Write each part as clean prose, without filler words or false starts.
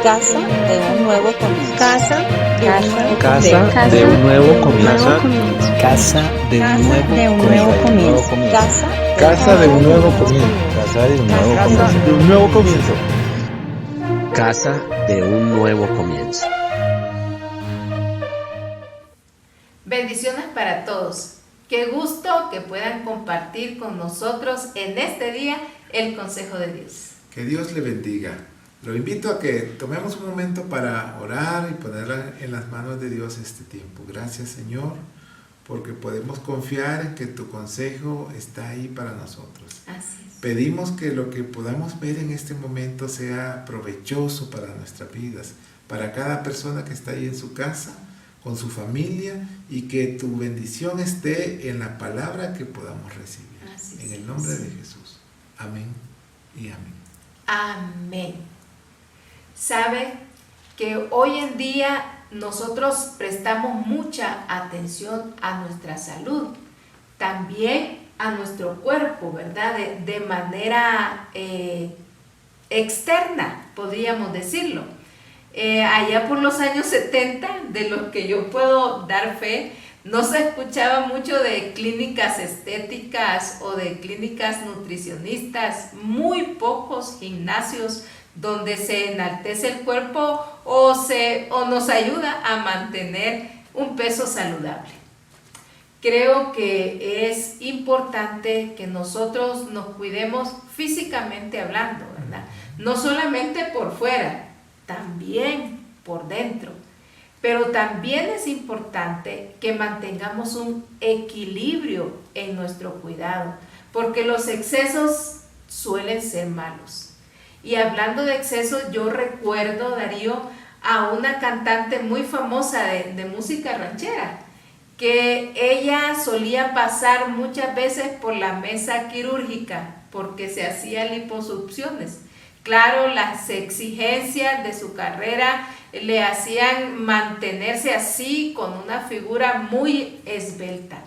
Casa de un nuevo comienzo. Casa de un nuevo comienzo. Casa de un nuevo comienzo. Casa de un nuevo comienzo. Casa de un nuevo comienzo. Casa de un nuevo comienzo. Casa de un nuevo comienzo. Bendiciones para todos. Qué gusto que puedan compartir con nosotros en este día el consejo de Dios. Que Dios le bendiga. Lo invito a que tomemos un momento para orar y poner en las manos de Dios este tiempo. Gracias, Señor, porque podemos confiar en que tu consejo está ahí para nosotros. Así es. Pedimos que lo que podamos ver en este momento sea provechoso para nuestras vidas, para cada persona que está ahí en su casa, con su familia, y que tu bendición esté en la palabra que podamos recibir. Así En es. el nombre de Jesús. Amén y amén. Amén. Sabe que hoy en día nosotros prestamos mucha atención a nuestra salud, también a nuestro cuerpo, ¿verdad? De manera externa, podríamos decirlo. Allá por los años 70, de los que yo puedo dar fe, no se escuchaba mucho de clínicas estéticas o de clínicas nutricionistas, muy pocos gimnasios donde se enaltece el cuerpo o nos ayuda a mantener un peso saludable. Creo que es importante que nosotros nos cuidemos físicamente hablando, ¿verdad? No solamente por fuera, también por dentro. Pero también es importante que mantengamos un equilibrio en nuestro cuidado, porque los excesos suelen ser malos. Y hablando de excesos, yo recuerdo, Darío, a una cantante muy famosa de música ranchera, que ella solía pasar muchas veces por la mesa quirúrgica porque se hacía liposucciones. Claro, las exigencias de su carrera le hacían mantenerse así, con una figura muy esbelta.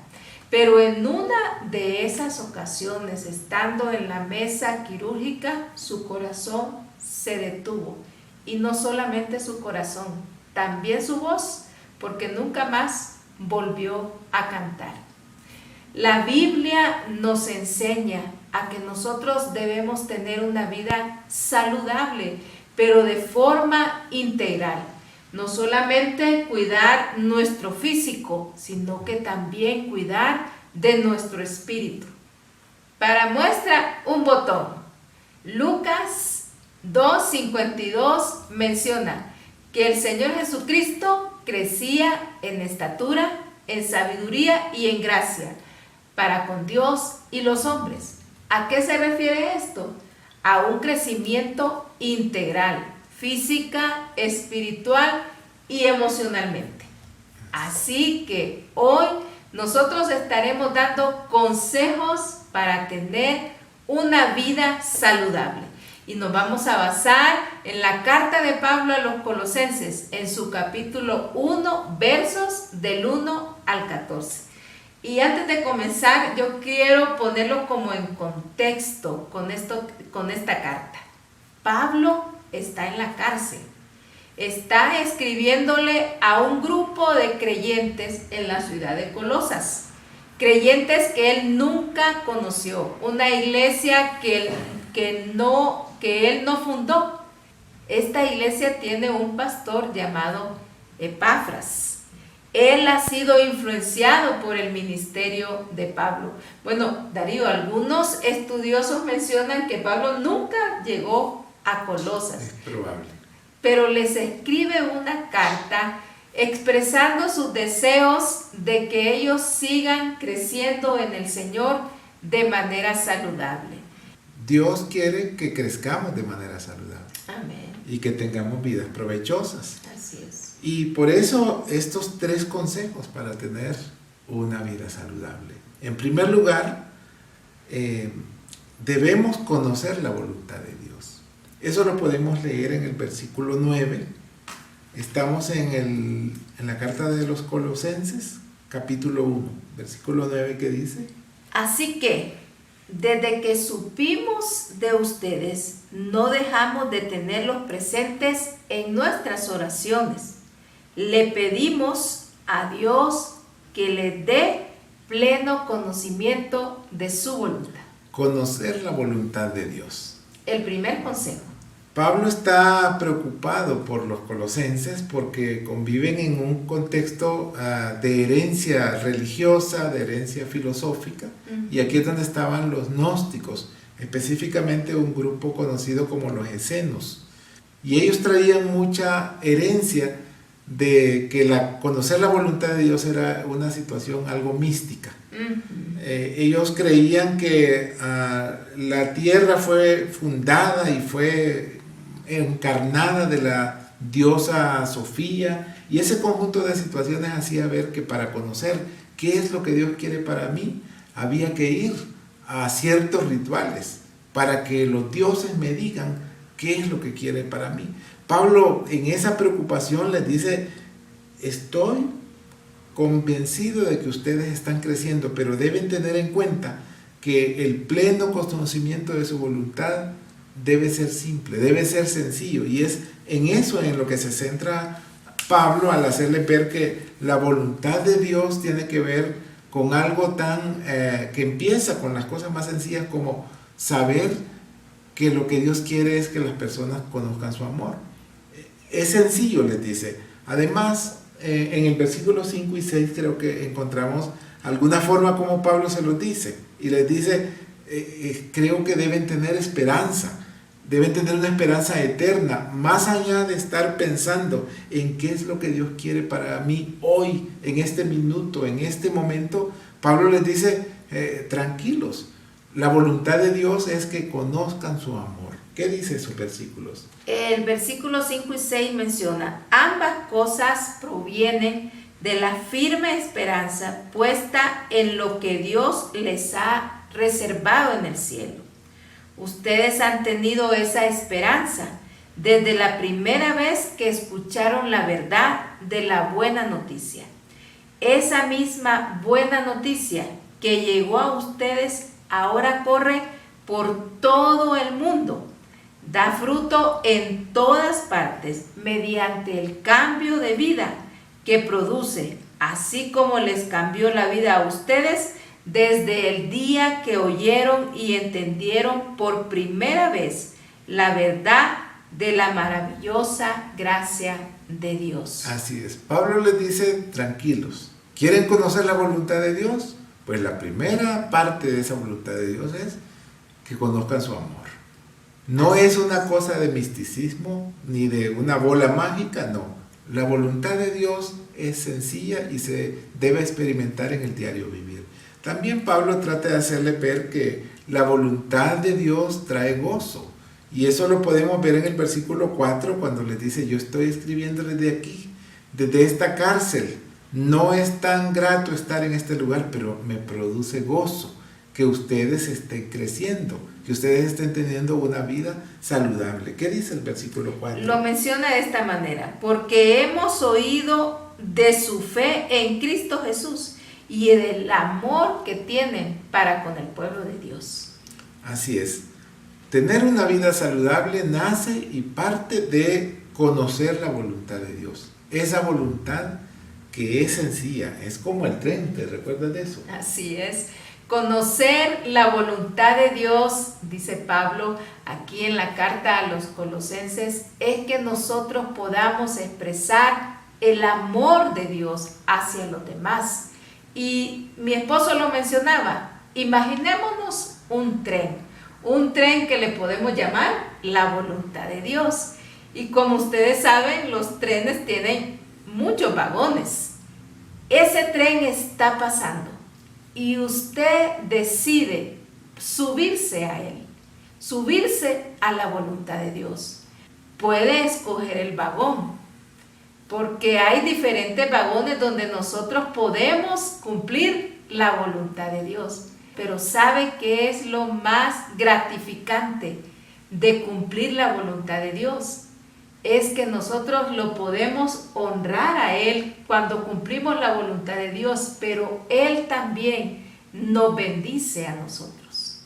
Pero en una de esas ocasiones, estando en la mesa quirúrgica, su corazón se detuvo. Y no solamente su corazón, también su voz, porque nunca más volvió a cantar. La Biblia nos enseña a que nosotros debemos tener una vida saludable, pero de forma integral. No solamente cuidar nuestro físico, sino que también cuidar de nuestro espíritu. Para muestra, un botón. Lucas 2:52 menciona que el Señor Jesucristo crecía en estatura, en sabiduría y en gracia para con Dios y los hombres. ¿A qué se refiere esto? A un crecimiento integral, física, espiritual y emocionalmente. Así que hoy nosotros estaremos dando consejos para tener una vida saludable. Y nos vamos a basar en la carta de Pablo a los Colosenses, en su capítulo 1, versos del 1 al 14. Y antes de comenzar, yo quiero ponerlo como en contexto con esta carta. Pablo está en la cárcel. Está escribiéndole a un grupo de creyentes en la ciudad de Colosas. Creyentes que él nunca conoció. Una iglesia que él no fundó. Esta iglesia tiene un pastor llamado Epafras. Él ha sido influenciado por el ministerio de Pablo. Bueno, Darío, algunos estudiosos mencionan que Pablo nunca llegó a Colosas. Es probable. Pero les escribe una carta expresando sus deseos de que ellos sigan creciendo en el Señor de manera saludable. Dios quiere que crezcamos de manera saludable. Amén. Y que tengamos vidas provechosas. Así es. Y por eso estos 3 consejos para tener una vida saludable. En primer lugar, debemos conocer la voluntad de Dios. Eso lo podemos leer en el versículo 9. Estamos en la carta de los Colosenses, capítulo 1, versículo 9, que dice: Así que, desde que supimos de ustedes, no dejamos de tenerlos presentes en nuestras oraciones. Le pedimos a Dios que les dé pleno conocimiento de su voluntad. Conocer la voluntad de Dios. El primer consejo. Pablo está preocupado por los colosenses porque conviven en un contexto de herencia religiosa, de herencia filosófica, y aquí es donde estaban los gnósticos, específicamente un grupo conocido como los esenos. Y ellos traían mucha herencia de que conocer la voluntad de Dios era una situación algo mística. Ellos creían que la tierra fue fundada y fue encarnada de la diosa Sofía, y ese conjunto de situaciones hacía ver que para conocer qué es lo que Dios quiere para mí, había que ir a ciertos rituales para que los dioses me digan qué es lo que quiere para mí. Pablo en esa preocupación les dice: estoy convencido de que ustedes están creciendo, pero deben tener en cuenta que el pleno conocimiento de su voluntad debe ser simple, debe ser sencillo, y es en eso en lo que se centra Pablo al hacerle ver que la voluntad de Dios tiene que ver con algo tan que empieza con las cosas más sencillas como saber que lo que Dios quiere es que las personas conozcan su amor. Es sencillo, les dice. Además, en el versículo 5 y 6 creo que encontramos alguna forma como Pablo se lo dice, y les dice, creo que deben tener esperanza. Deben tener una esperanza eterna, más allá de estar pensando en qué es lo que Dios quiere para mí hoy, en este minuto, en este momento. Pablo les dice, tranquilos, la voluntad de Dios es que conozcan su amor. ¿Qué dice esos versículos? El versículo 5 y 6 menciona: ambas cosas provienen de la firme esperanza puesta en lo que Dios les ha reservado en el cielo. Ustedes han tenido esa esperanza desde la primera vez que escucharon la verdad de la buena noticia. Esa misma buena noticia que llegó a ustedes ahora corre por todo el mundo, da fruto en todas partes mediante el cambio de vida que produce, así como les cambió la vida a ustedes desde el día que oyeron y entendieron por primera vez la verdad de la maravillosa gracia de Dios. Así es. Pablo les dice, tranquilos. ¿Quieren conocer la voluntad de Dios? Pues la primera parte de esa voluntad de Dios es que conozcan su amor. No es una cosa de misticismo ni de una bola mágica, no. La voluntad de Dios es sencilla y se debe experimentar en el diario vivir. También Pablo trata de hacerle ver que la voluntad de Dios trae gozo. Y eso lo podemos ver en el versículo 4 cuando les dice, yo estoy escribiendo desde aquí, desde esta cárcel. No es tan grato estar en este lugar, pero me produce gozo que ustedes estén creciendo, que ustedes estén teniendo una vida saludable. ¿Qué dice el versículo 4? Lo menciona de esta manera: porque hemos oído de su fe en Cristo Jesús y del amor que tienen para con el pueblo de Dios. Así es. Tener una vida saludable nace y parte de conocer la voluntad de Dios. Esa voluntad que es sencilla, es como el tren, ¿te recuerdas de eso? Así es. Conocer la voluntad de Dios, dice Pablo aquí en la carta a los Colosenses, es que nosotros podamos expresar el amor de Dios hacia los demás. Y mi esposo lo mencionaba, imaginémonos un tren que le podemos llamar la voluntad de Dios. Y como ustedes saben, los trenes tienen muchos vagones. Ese tren está pasando y usted decide subirse a él, subirse a la voluntad de Dios. Puede escoger el vagón, porque hay diferentes vagones donde nosotros podemos cumplir la voluntad de Dios. Pero ¿sabe qué es lo más gratificante de cumplir la voluntad de Dios? Es que nosotros lo podemos honrar a Él cuando cumplimos la voluntad de Dios, pero Él también nos bendice a nosotros.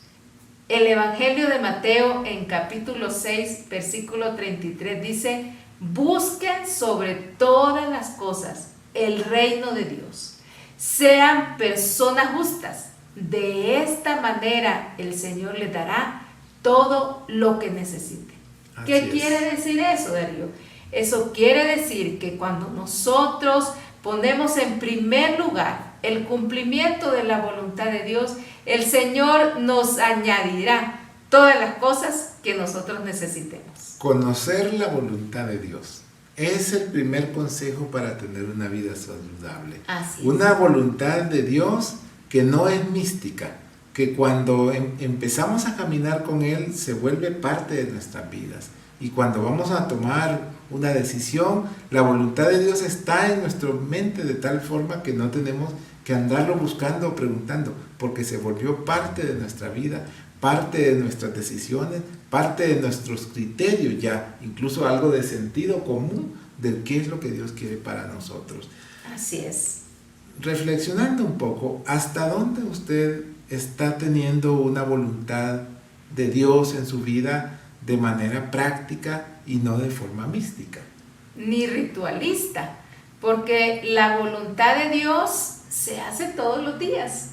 El Evangelio de Mateo en capítulo 6, versículo 33 dice: busquen sobre todas las cosas el reino de Dios. Sean personas justas. De esta manera el Señor les dará todo lo que necesiten. ¿Qué quiere decir eso, Darío? Eso quiere decir que cuando nosotros ponemos en primer lugar el cumplimiento de la voluntad de Dios, el Señor nos añadirá todas las cosas que nosotros necesitemos. Conocer la voluntad de Dios es el primer consejo para tener una vida saludable. Así es. Una voluntad de Dios que no es mística, que cuando empezamos a caminar con Él se vuelve parte de nuestras vidas. Y cuando vamos a tomar una decisión, la voluntad de Dios está en nuestra mente de tal forma que no tenemos que andarlo buscando o preguntando, porque se volvió parte de nuestra vida, parte de nuestras decisiones, parte de nuestros criterios ya, incluso algo de sentido común de qué es lo que Dios quiere para nosotros. Así es. Reflexionando un poco, ¿hasta dónde usted está teniendo una voluntad de Dios en su vida de manera práctica y no de forma mística? Ni ritualista, porque la voluntad de Dios se hace todos los días.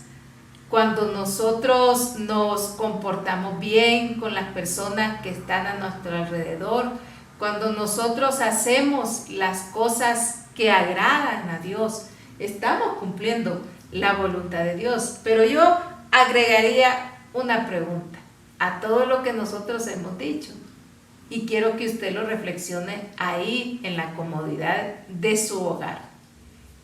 Cuando nosotros nos comportamos bien con las personas que están a nuestro alrededor, cuando nosotros hacemos las cosas que agradan a Dios, estamos cumpliendo la voluntad de Dios. Pero yo agregaría una pregunta a todo lo que nosotros hemos dicho, y quiero que usted lo reflexione ahí en la comodidad de su hogar.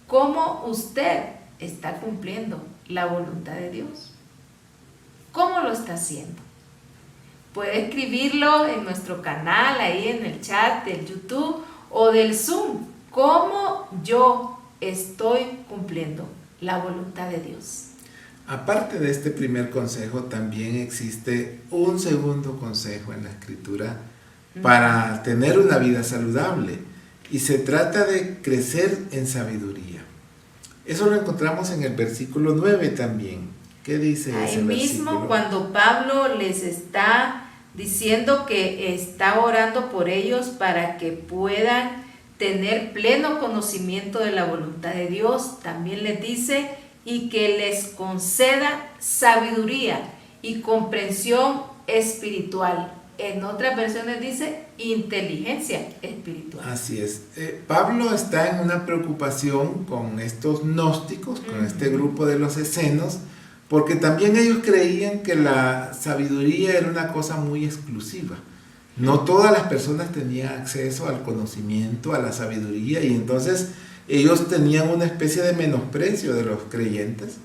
¿Cómo usted está cumpliendo la voluntad de Dios? ¿Cómo lo está haciendo? Puede escribirlo en nuestro canal, ahí en el chat del YouTube o del Zoom. ¿Cómo yo estoy cumpliendo la voluntad de Dios? Aparte de este primer consejo, también existe un segundo consejo en la Escritura para tener una vida saludable, y se trata de crecer en sabiduría. Eso lo encontramos en el versículo 9 también. ¿Qué dice ese versículo? Ahí mismo, cuando Pablo les está diciendo que está orando por ellos para que puedan tener pleno conocimiento de la voluntad de Dios, también les dice: y que les conceda sabiduría y comprensión espiritual. En otras versiones dice inteligencia espiritual. Así es. Pablo está en una preocupación con estos gnósticos, con este grupo de los escenos, porque también ellos creían que la sabiduría era una cosa muy exclusiva. No todas las personas tenían acceso al conocimiento, a la sabiduría, y entonces ellos tenían una especie de menosprecio de los creyentes,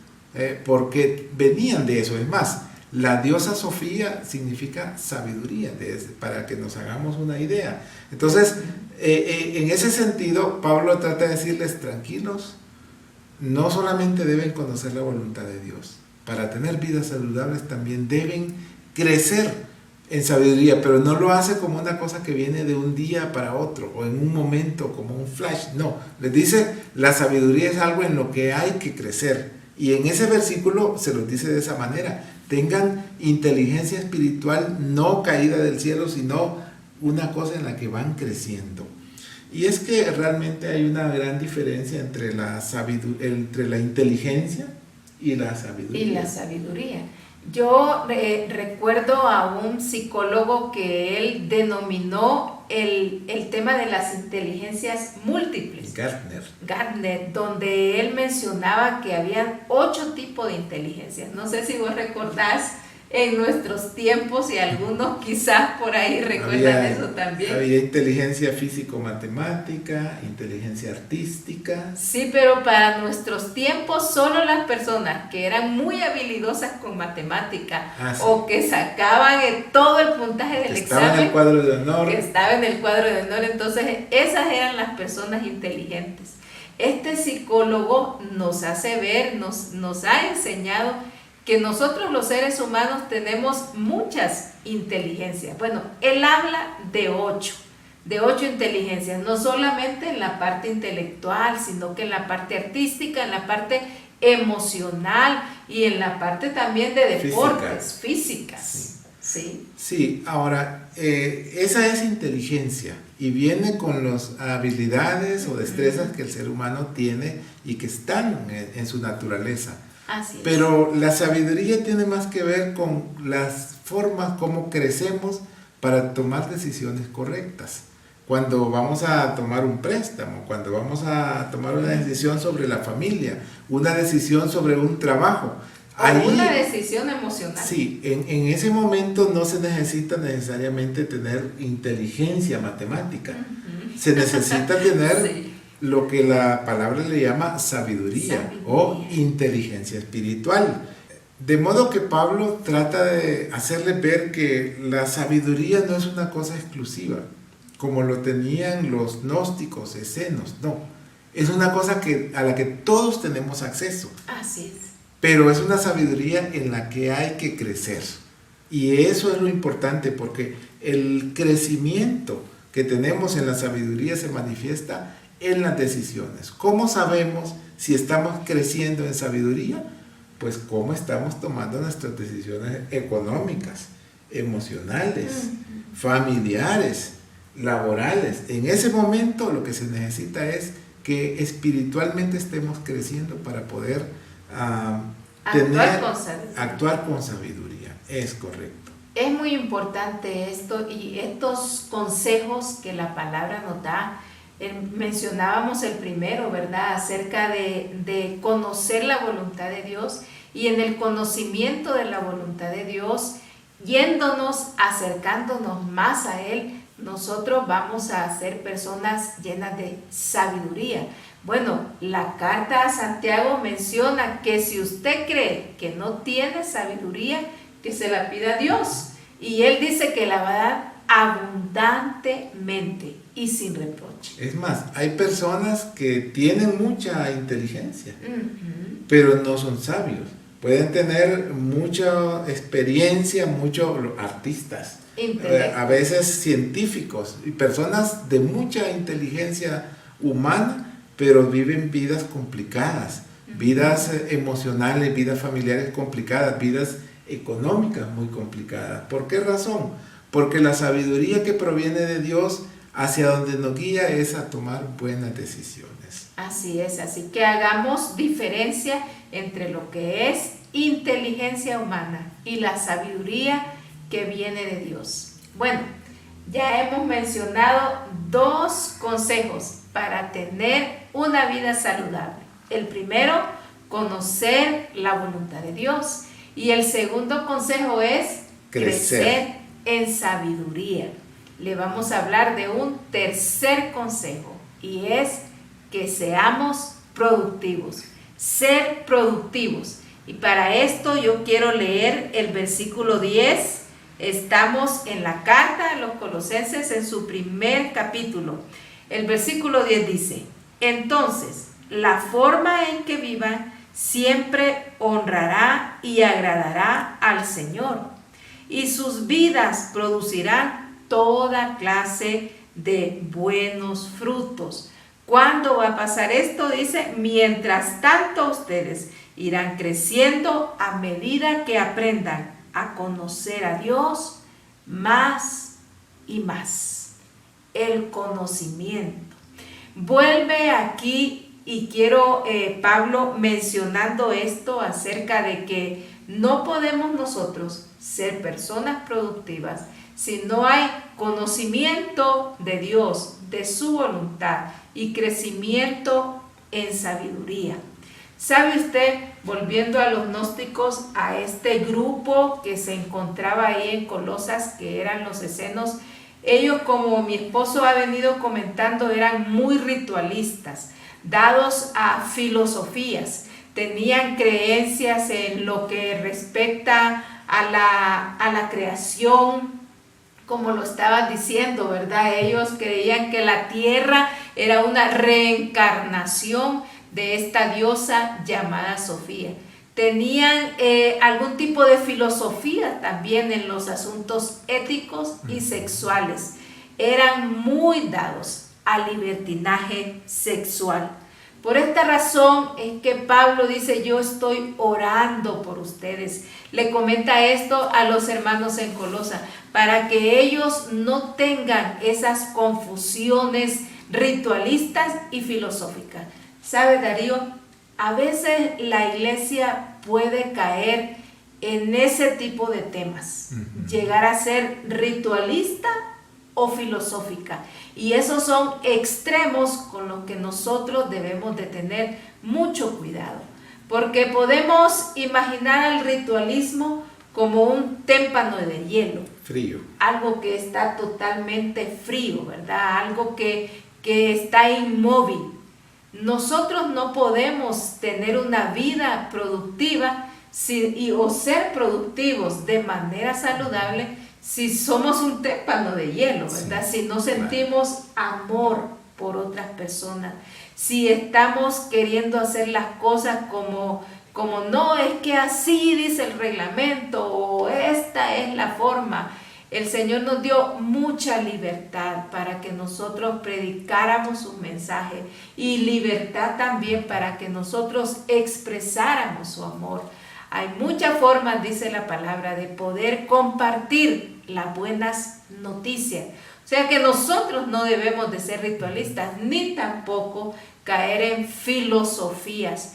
porque venían de eso. Es más, la diosa Sofía significa sabiduría, para que nos hagamos una idea. Entonces, en ese sentido, Pablo trata de decirles: tranquilos, no solamente deben conocer la voluntad de Dios, para tener vidas saludables también deben crecer en sabiduría, pero no lo hace como una cosa que viene de un día para otro o en un momento como un flash. No, les dice: la sabiduría es algo en lo que hay que crecer, y en ese versículo se los dice de esa manera: tengan inteligencia espiritual no caída del cielo, sino una cosa en la que van creciendo. Y es que realmente hay una gran diferencia entre la inteligencia y la sabiduría. Yo recuerdo a un psicólogo que él denominó el tema de las inteligencias múltiples. Gardner, donde él mencionaba que habían 8 tipos de inteligencias. No sé si vos recordás en nuestros tiempos, y algunos quizás por ahí recuerdan eso también. Había inteligencia físico-matemática, inteligencia artística. Sí, pero para nuestros tiempos solo las personas que eran muy habilidosas con matemática, sí, o que sacaban todo el puntaje del examen, estaba en el cuadro de honor. Que estaba en el cuadro de honor, entonces esas eran las personas inteligentes. Este psicólogo nos hace ver, nos ha enseñado que nosotros los seres humanos tenemos muchas inteligencias. Bueno, él habla de 8 inteligencias, no solamente en la parte intelectual, sino que en la parte artística, en la parte emocional y en la parte también de deportes, físicas. Sí. Sí. Sí, ahora, esa es inteligencia y viene con las habilidades o destrezas que el ser humano tiene y que están en su naturaleza. Así es. Pero la sabiduría tiene más que ver con las formas como crecemos para tomar decisiones correctas. Cuando vamos a tomar un préstamo, cuando vamos a tomar una decisión sobre la familia, una decisión sobre un trabajo. O una decisión emocional. Sí, en ese momento no se necesita necesariamente tener inteligencia matemática. Se necesita tener lo que la palabra le llama sabiduría o inteligencia espiritual. De modo que Pablo trata de hacerle ver que la sabiduría no es una cosa exclusiva, como lo tenían los gnósticos escenos, no. Es una cosa a la que todos tenemos acceso. Así es. Pero es una sabiduría en la que hay que crecer. Y eso es lo importante, porque el crecimiento que tenemos en la sabiduría se manifiesta en las decisiones. ¿Cómo sabemos si estamos creciendo en sabiduría? Pues cómo estamos tomando nuestras decisiones económicas, emocionales, familiares, laborales. En ese momento lo que se necesita es que espiritualmente estemos creciendo para poder actuar con sabiduría. Es correcto. Es muy importante esto y estos consejos que la palabra nos da. Mencionábamos el primero, ¿verdad? Acerca de conocer la voluntad de Dios, y en el conocimiento de la voluntad de Dios, yéndonos, acercándonos más a Él, nosotros vamos a ser personas llenas de sabiduría. Bueno, la carta a Santiago menciona que si usted cree que no tiene sabiduría, que se la pida a Dios. Y Él dice que la va a dar abundantemente y sin reproche. Es más, hay personas que tienen mucha inteligencia, pero no son sabios. Pueden tener mucha experiencia, muchos artistas, a veces científicos y personas de mucha inteligencia humana, pero viven vidas complicadas, vidas emocionales, vidas familiares complicadas, vidas económicas muy complicadas. ¿Por qué razón? Porque la sabiduría que proviene de Dios hacia donde nos guía es a tomar buenas decisiones. Así es, así que hagamos diferencia entre lo que es inteligencia humana y la sabiduría que viene de Dios. Bueno, ya hemos mencionado 2 consejos para tener una vida saludable. El primero, conocer la voluntad de Dios. Y el segundo consejo es crecer en sabiduría. Le vamos a hablar de un tercer consejo, y es que seamos productivos, ser productivos. Y para esto yo quiero leer el versículo 10. Estamos en la carta a los Colosenses en su primer capítulo. El versículo 10 dice: entonces, la forma en que vivan siempre honrará y agradará al Señor, y sus vidas producirán toda clase de buenos frutos. ¿Cuándo va a pasar esto? Dice, mientras tanto ustedes irán creciendo a medida que aprendan a conocer a Dios más y más. El conocimiento. Vuelve aquí y quiero, Pablo, mencionando esto acerca de que no podemos nosotros ser personas productivas si no hay conocimiento de Dios, de su voluntad y crecimiento en sabiduría. ¿Sabe usted, volviendo a los gnósticos, a este grupo que se encontraba ahí en Colosas, que eran los escenos? Ellos, como mi esposo ha venido comentando, eran muy ritualistas, dados a filosofías, tenían creencias en lo que respecta a la creación, como lo estaba diciendo, ¿verdad? Ellos creían que la tierra era una reencarnación de esta diosa llamada Sofía. Tenían algún tipo de filosofía también en los asuntos éticos y sexuales. Eran muy dados al libertinaje sexual. Por esta razón es que Pablo dice: yo estoy orando por ustedes. le comenta esto a los hermanos en Colosa, para que ellos no tengan esas confusiones ritualistas y filosóficas. ¿Sabe, Darío? A veces la iglesia puede caer en ese tipo de temas, llegar a ser ritualista o filosófica, y esos son extremos con los que nosotros debemos de tener mucho cuidado, porque podemos imaginar el ritualismo como un témpano de hielo, Frío. algo que está totalmente frío, ¿verdad? Algo que está inmóvil. Nosotros no podemos tener una vida productiva o ser productivos de manera saludable si somos un témpano de hielo, ¿verdad? Sí, si no sentimos amor por otras personas, si estamos queriendo hacer las cosas como no, es que así dice el reglamento o esta es la forma. El Señor nos dio mucha libertad para que nosotros predicáramos su mensaje y libertad también para que nosotros expresáramos su amor. Hay muchas formas, dice la palabra, de poder compartir las buenas noticias. O sea que nosotros no debemos de ser ritualistas ni tampoco caer en filosofías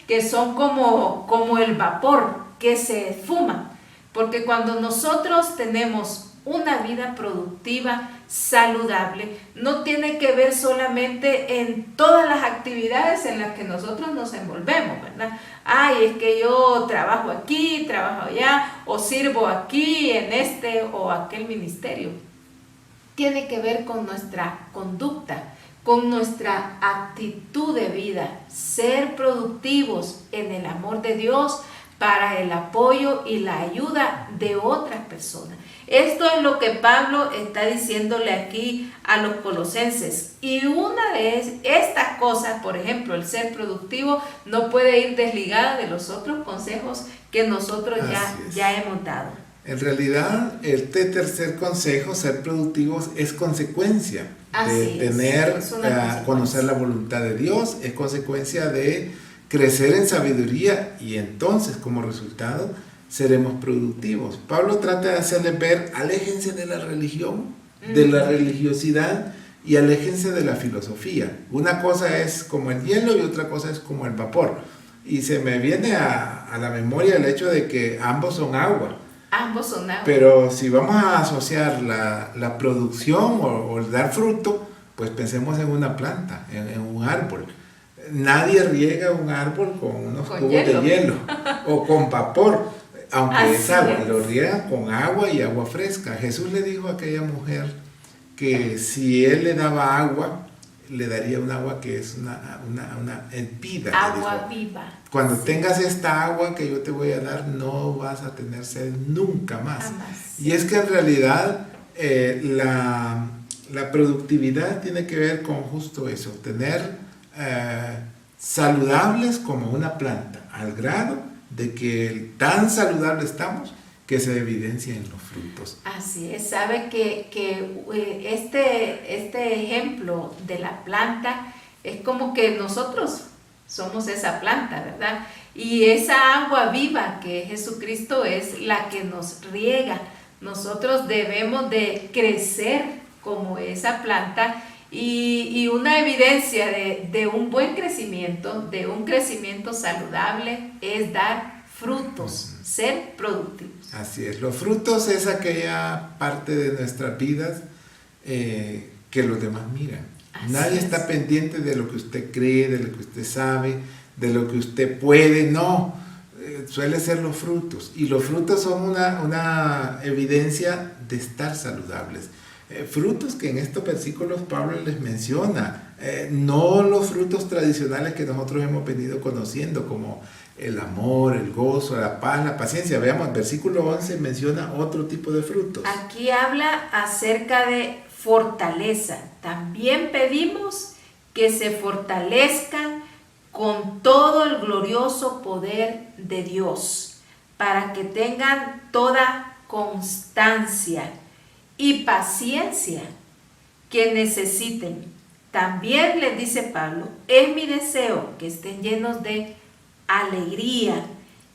que son como el vapor que se esfuma. Porque cuando nosotros tenemos una vida productiva, saludable, no tiene que ver solamente en todas las actividades en las que nosotros nos envolvemos, ¿verdad? Ay, es que yo trabajo aquí, trabajo allá, o sirvo aquí, en este o aquel ministerio. Tiene que ver con nuestra conducta, con nuestra actitud de vida, ser productivos en el amor de Dios, para el apoyo y la ayuda de otras personas. Esto es lo que Pablo está diciéndole aquí a los colosenses. Y una de estas cosas, por ejemplo, el ser productivo, no puede ir desligada de los otros consejos que nosotros ya hemos dado. En realidad, este tercer consejo, ser productivos, es consecuencia de conocer la voluntad de Dios, es consecuencia de crecer en sabiduría, y entonces como resultado seremos productivos. Pablo trata de hacerles ver: aléjense de la religión, de la religiosidad, y aléjense de la filosofía. Una cosa es como el hielo y otra cosa es como el vapor. Y se me viene a la memoria el hecho de que ambos son agua. Ambos son agua. Pero si vamos a asociar la producción o el dar fruto, pues pensemos en una planta, en un árbol. Nadie riega un árbol con unos cubos de hielo o con vapor, aunque es agua, lo riegan con agua y agua fresca. Jesús le dijo a aquella mujer que si él le daba agua, le daría un agua que es una vida. Agua viva. Cuando tengas esta agua que yo te voy a dar, no vas a tener sed nunca más. Jamás. Y es que en realidad la productividad tiene que ver con justo eso, tener saludables como una planta, al grado de que tan saludable estamos que se evidencia en los frutos. Así es, sabe que este ejemplo de la planta es como que nosotros somos esa planta, ¿verdad? Y esa agua viva que es Jesucristo es la que nos riega. Nosotros debemos de crecer como esa planta. Y una evidencia de un buen crecimiento, de un crecimiento saludable, es dar frutos, ser productivos. Así es, los frutos es aquella parte de nuestras vidas que los demás miran. Nadie está pendiente de lo que usted cree, de lo que usted sabe, de lo que usted puede, no. Suele ser los frutos, y los frutos son una evidencia de estar saludables. Frutos que en estos versículos Pablo les menciona, no los frutos tradicionales que nosotros hemos venido conociendo, como el amor, el gozo, la paz, la paciencia. Veamos, el versículo 11 menciona otro tipo de frutos. Aquí habla acerca de fortaleza. También pedimos que se fortalezcan con todo el glorioso poder de Dios, para que tengan toda constancia y paciencia que necesiten. También les dice Pablo: es mi deseo que estén llenos de alegría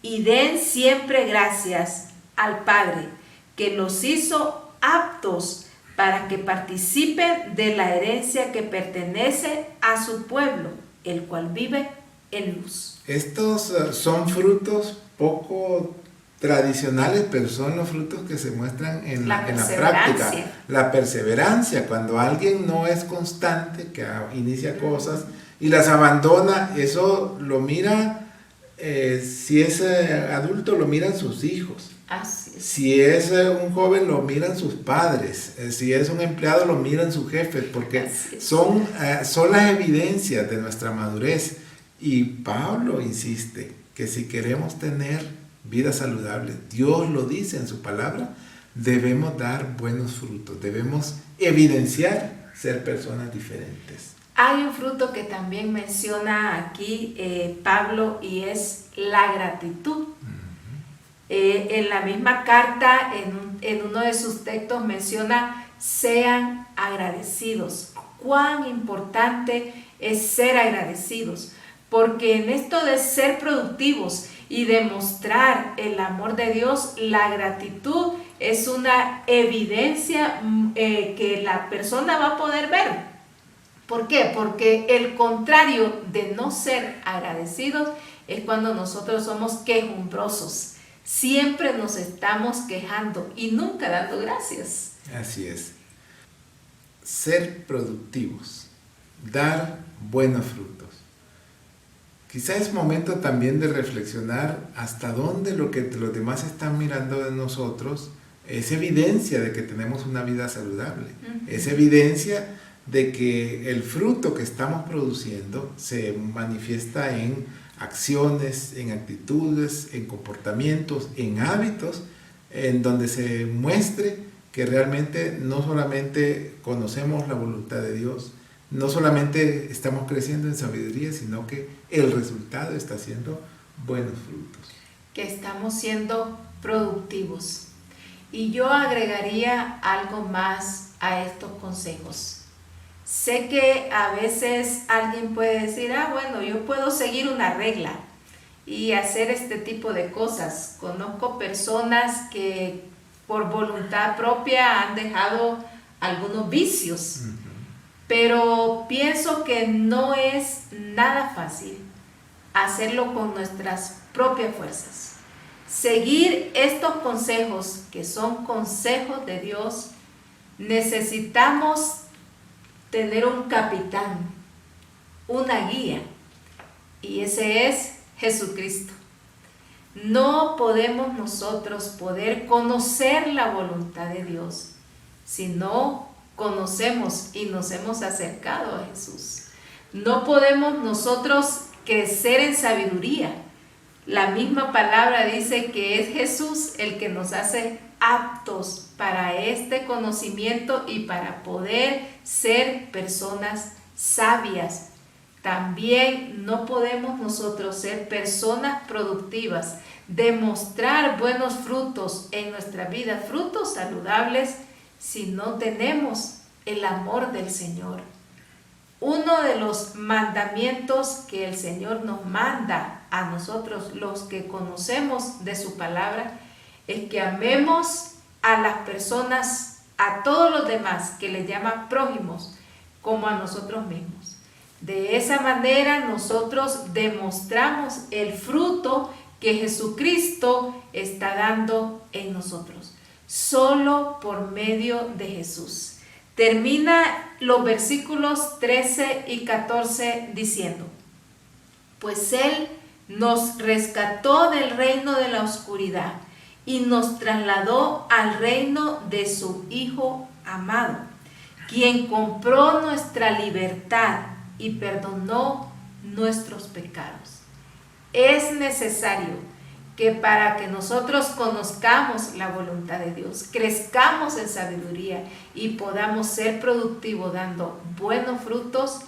y den siempre gracias al Padre, que los hizo aptos para que participen de la herencia que pertenece a su pueblo, el cual vive en luz. Estos son frutos poco tradicionales, pero son los frutos que se muestran en la práctica. La perseverancia, cuando alguien no es constante, que inicia cosas y las abandona, eso lo mira, si es adulto, lo miran sus hijos. Así es. Si es un joven, lo miran sus padres. Si es un empleado, lo miran sus jefes, porque son las evidencias de nuestra madurez. Y Pablo insiste que si queremos tener vida saludable, Dios lo dice en su palabra, debemos dar buenos frutos, debemos evidenciar ser personas diferentes. Hay un fruto que también menciona aquí Pablo, y es la gratitud. En la misma carta, en uno de sus textos menciona: sean agradecidos. Cuán importante es ser agradecidos, porque en esto de ser productivos y demostrar el amor de Dios, la gratitud es una evidencia que la persona va a poder ver. ¿Por qué? Porque el contrario de no ser agradecidos es cuando nosotros somos quejumbrosos. Siempre nos estamos quejando y nunca dando gracias. Así es. Ser productivos, dar buenos frutos. Quizá es momento también de reflexionar hasta dónde lo que los demás están mirando de nosotros es evidencia de que tenemos una vida saludable. Es evidencia de que el fruto que estamos produciendo se manifiesta en acciones, en actitudes, en comportamientos, en hábitos, en donde se muestre que realmente no solamente conocemos la voluntad de Dios, no solamente estamos creciendo en sabiduría, sino que el resultado está siendo buenos frutos. Que estamos siendo productivos. Y yo agregaría algo más a estos consejos. Sé que a veces alguien puede decir: bueno, yo puedo seguir una regla y hacer este tipo de cosas. Conozco personas que por voluntad propia han dejado algunos vicios, pero pienso que no es nada fácil hacerlo con nuestras propias fuerzas. Seguir estos consejos, que son consejos de Dios, necesitamos tener un capitán, una guía, y ese es Jesucristo. No podemos nosotros poder conocer la voluntad de Dios si no conocemos y nos hemos acercado a Jesús. No podemos nosotros crecer en sabiduría. La misma palabra dice que es Jesús el que nos hace aptos para este conocimiento y para poder ser personas sabias. También no podemos nosotros ser personas productivas, demostrar buenos frutos en nuestra vida, frutos saludables, si no tenemos el amor del Señor. Uno de los mandamientos que el Señor nos manda a nosotros, los que conocemos de su palabra, es que amemos a las personas, a todos los demás, que le llaman prójimos, como a nosotros mismos. De esa manera nosotros demostramos el fruto que Jesucristo está dando en nosotros, solo por medio de Jesús. Termina los versículos 13 y 14 diciendo: pues Él nos rescató del reino de la oscuridad y nos trasladó al reino de su Hijo amado, quien compró nuestra libertad y perdonó nuestros pecados. Es necesario que para que nosotros conozcamos la voluntad de Dios, crezcamos en sabiduría y podamos ser productivos dando buenos frutos,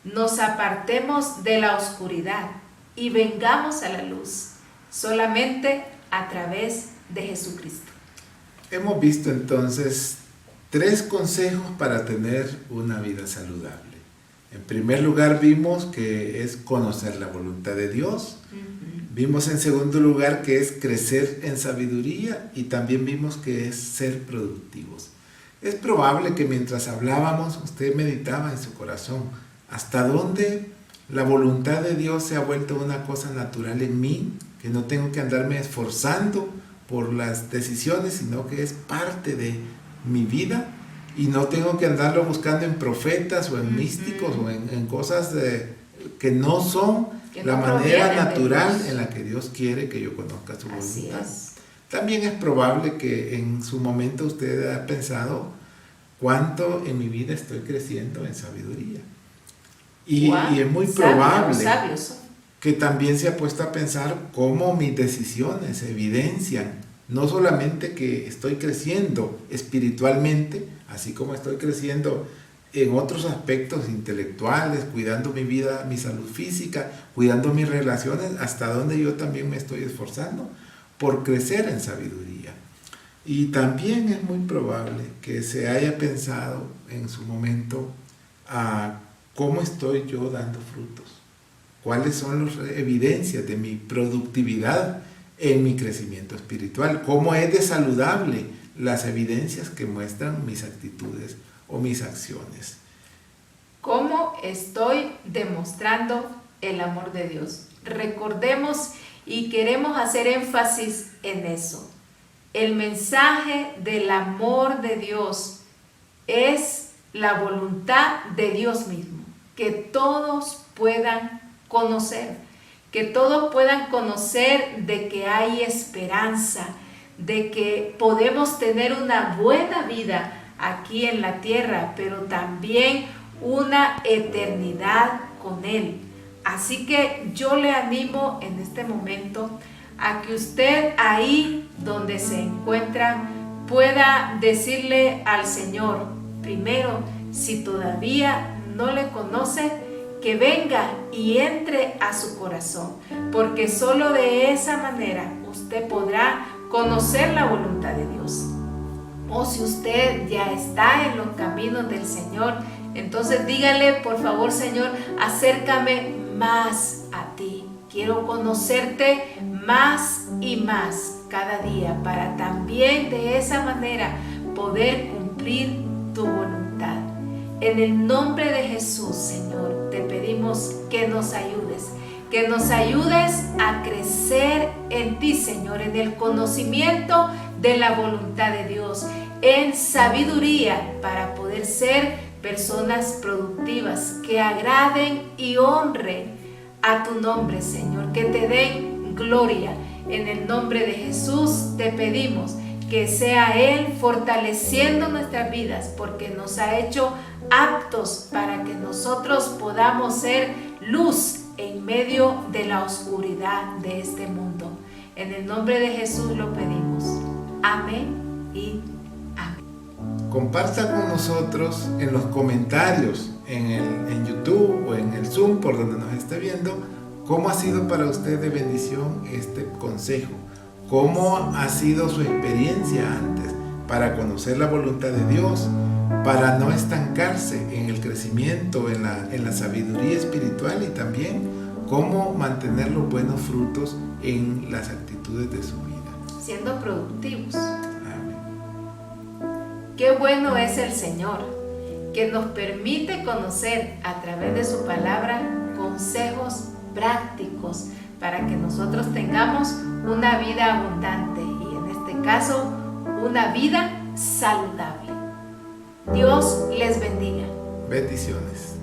nos apartemos de la oscuridad y vengamos a la luz, solamente a través de Jesucristo. Hemos visto entonces 3 consejos para tener una vida saludable. En primer lugar vimos que es conocer la voluntad de Dios. Vimos en segundo lugar que es crecer en sabiduría y también vimos que es ser productivos. Es probable que mientras hablábamos usted meditaba en su corazón hasta dónde la voluntad de Dios se ha vuelto una cosa natural en mí, que no tengo que andarme esforzando por las decisiones, sino que es parte de mi vida y no tengo que andarlo buscando en profetas o en místicos o en cosas que no son que la no manera natural en la que Dios quiere que yo conozca su voluntad. También es probable que en su momento usted haya pensado cuánto en mi vida estoy creciendo en sabiduría. Y es muy probable que también se ha puesto a pensar cómo mis decisiones evidencian no solamente que estoy creciendo espiritualmente, así como estoy creciendo en otros aspectos intelectuales, cuidando mi vida, mi salud física, cuidando mis relaciones, hasta donde yo también me estoy esforzando por crecer en sabiduría. Y también es muy probable que se haya pensado en su momento a cómo estoy yo dando frutos, cuáles son las evidencias de mi productividad en mi crecimiento espiritual, cómo es de saludable las evidencias que muestran mis actitudes o mis acciones. ¿Cómo estoy demostrando el amor de Dios? Recordemos y queremos hacer énfasis en eso. El mensaje del amor de Dios es la voluntad de Dios mismo, que todos puedan conocer, de que hay esperanza, de que podemos tener una buena vida aquí en la tierra, pero también una eternidad con Él. Así que yo le animo en este momento a que usted ahí donde se encuentra pueda decirle al Señor, primero, si todavía no le conoce, que venga y entre a su corazón, porque solo de esa manera usted podrá conocer la voluntad de Dios. O si usted ya está en los caminos del Señor, entonces dígale, por favor, Señor, acércame más a ti. Quiero conocerte más y más cada día para también de esa manera poder cumplir tu voluntad. En el nombre de Jesús, Señor, te pedimos que nos ayudes a crecer en ti, Señor, en el conocimiento de la voluntad de Dios, en sabiduría para poder ser personas productivas que agraden y honren a tu nombre, Señor, que te den gloria. En el nombre de Jesús te pedimos que sea Él fortaleciendo nuestras vidas, porque nos ha hecho aptos para que nosotros podamos ser luz en medio de la oscuridad de este mundo. En el nombre de Jesús lo pedimos. Amén y amén. Comparta con nosotros en los comentarios en YouTube o en el Zoom, por donde nos esté viendo, cómo ha sido para usted de bendición este consejo, cómo ha sido su experiencia antes para conocer la voluntad de Dios, para no estancarse en el crecimiento, en la sabiduría espiritual, y también cómo mantener los buenos frutos en las actitudes de su vida. Siendo productivos. Amén. Qué bueno es el Señor, que nos permite conocer a través de su palabra consejos prácticos para que nosotros tengamos una vida abundante y en este caso una vida saludable. Dios les bendiga. Bendiciones.